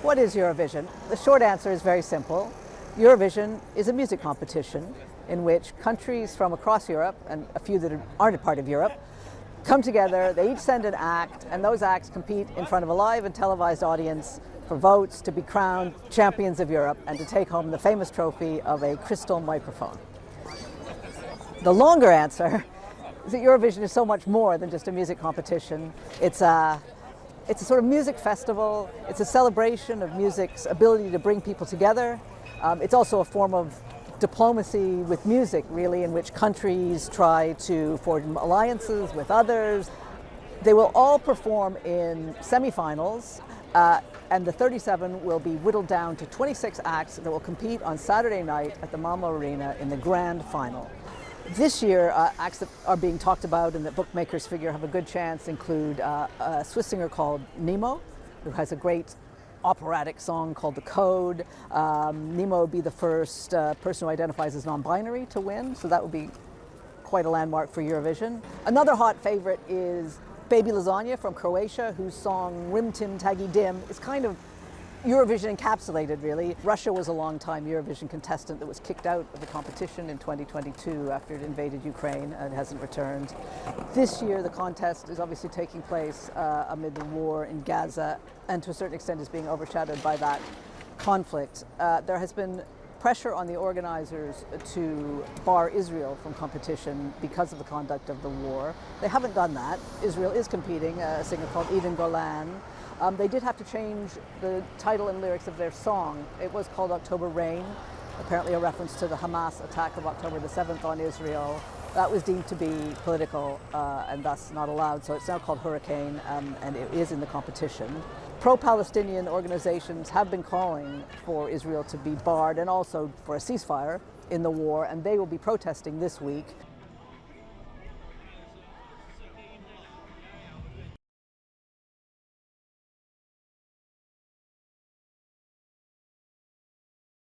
What is Eurovision? The short answer is very simple. Eurovision is a music competition in which countries from across Europe, and a few that aren't a part of Europe, come together, they each send an act, and those acts compete in front of a live and televised audience for votes to be crowned champions of Europe and to take home the famous trophy of a crystal microphone. The longer answer is that Eurovision is so much more than just a music competition. It's a sort of music festival. It's a celebration of music's ability to bring people together. It's also a form of diplomacy with music, really, in which countries try to form alliances with others. They will all perform in semifinals, and the 37 will be whittled down to 26 acts that will compete on Saturday night at the Malmo Arena in the grand final. This year, acts that are being talked about and that bookmakers figure have a good chance include a Swiss singer called Nemo, who has a great operatic song called The Code. Nemo would be the first person who identifies as non-binary to win, so that would be quite a landmark for Eurovision. Another hot favorite is Baby Lasagna from Croatia, whose song Rim Tim Taggy Dim is kind of Eurovision encapsulated, really. Russia was a long-time Eurovision contestant that was kicked out of the competition in 2022 after it invaded Ukraine and hasn't returned. This year, the contest is obviously taking place amid the war in Gaza, and to a certain extent is being overshadowed by that conflict. There has been pressure on the organizers to bar Israel from competition because of the conduct of the war. They haven't done that. Israel is competing, a singer called Eden Golan. They did have to change the title and lyrics of their song. It was called October Rain, apparently a reference to the Hamas attack of October the 7th on Israel. That was deemed to be political and thus not allowed, so it's now called Hurricane, and it is in the competition. Pro-Palestinian organizations have been calling for Israel to be barred and also for a ceasefire in the war, and they will be protesting this week.